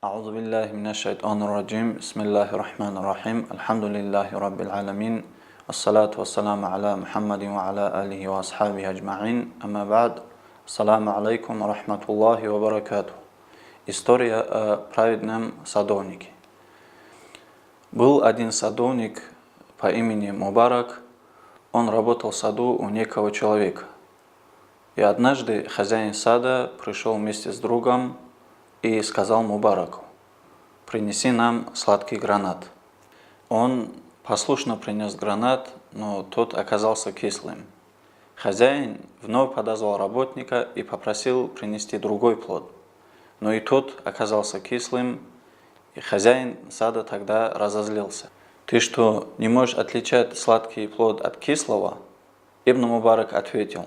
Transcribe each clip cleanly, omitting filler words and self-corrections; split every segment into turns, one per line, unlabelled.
أعوذ بالله من الشيطان الرجيم بسم الله الرحمن الرحيم الحمد لله رب العالمين الصلاة والسلام على محمد وعلى آله وأصحابه أجمعين أما بعد السلام عليكم ورحمة الله وبركاته. История о праведном садовнике. Был один садовник по имени Мубарак. Он работал в саду у некого человека. И однажды хозяин сада пришел вместе с другом и сказал Мубараку: «Принеси нам сладкий гранат». Он послушно принес гранат, но тот оказался кислым. Хозяин вновь подозвал работника и попросил принести другой плод, но и тот оказался кислым, и хозяин сада тогда разозлился. «Ты что, не можешь отличать сладкий плод от кислого?» Ибн Мубарак ответил: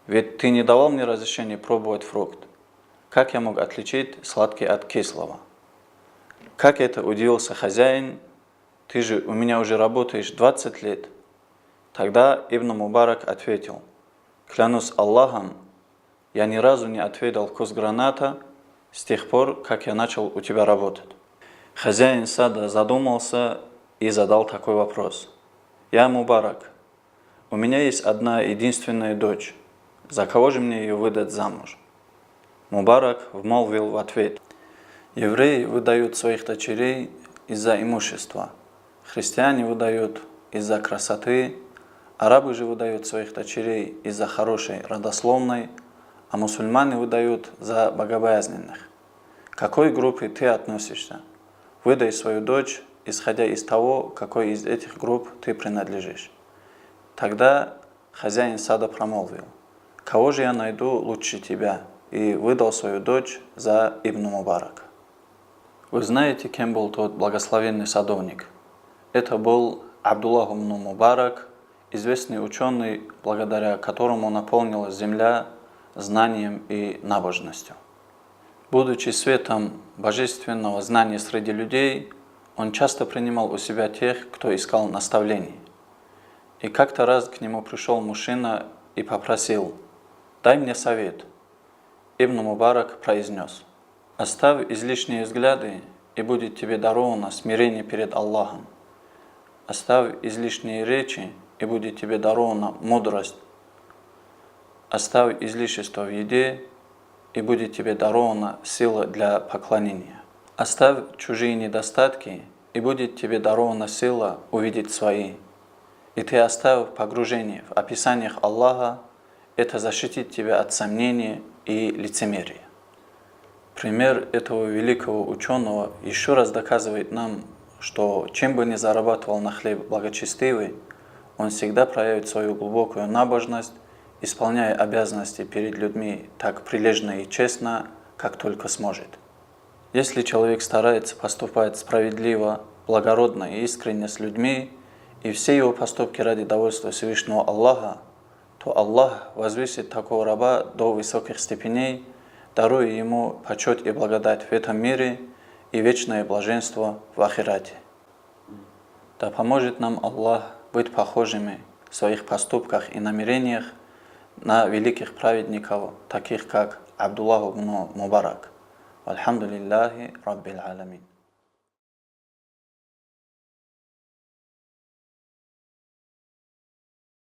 «Ведь ты не давал мне разрешения пробовать фрукт. Как я мог отличить сладкий от кислого?» «Как это?» – удивился хозяин. «Ты же у меня уже работаешь 20 лет». Тогда Ибн Мубарак ответил: «Клянусь Аллахом, я ни разу не отведал вкус граната с тех пор, как я начал у тебя работать». Хозяин сада задумался и задал такой вопрос: «Я Мубарак, у меня есть одна единственная дочь. За кого же мне ее выдать замуж?» Мубарак вмолвил в ответ: «Евреи выдают своих дочерей из-за имущества, христиане выдают из-за красоты, арабы же выдают своих дочерей из-за хорошей родословной, а мусульмане выдают за богобоязненных. К какой группе ты относишься? Выдай свою дочь, исходя из того, к какой из этих групп ты принадлежишь». Тогда хозяин сада промолвил: «Кого же я найду лучше тебя?» и выдал свою дочь за Ибн Мубарака. Вы знаете, кем был тот благословенный садовник? Это был Абдуллах ибн Мубарак, известный ученый, благодаря которому наполнилась земля знанием и набожностью. Будучи светом божественного знания среди людей, он часто принимал у себя тех, кто искал наставлений. И как-то раз к нему пришел мужчина и попросил: «Дай мне совет». Ибн Мубарак произнес: «Оставь излишние взгляды, и будет тебе даровано смирение перед Аллахом. Оставь излишние речи, и будет тебе дарована мудрость. Оставь излишество в еде, и будет тебе дарована сила для поклонения. Оставь чужие недостатки, и будет тебе дарована сила увидеть свои. И ты оставь погружение в описаниях Аллаха, это защитит тебя от сомнений и лицемерия». Пример этого великого ученого еще раз доказывает нам, что чем бы ни зарабатывал на хлеб благочестивый, он всегда проявит свою глубокую набожность, исполняя обязанности перед людьми так прилежно и честно, как только сможет. Если человек старается поступать справедливо, благородно и искренне с людьми, и все его поступки ради довольства Всевышнего Аллаха, то Аллах возвысит такого раба до высоких степеней, даруя ему почет и благодать в этом мире и вечное блаженство в ахирате. Да поможет нам Аллах быть похожими в своих поступках и намерениях на великих праведников, таких как Абдуллах ибн Мубарак. Альхамдулиллахи Раббил Аламин.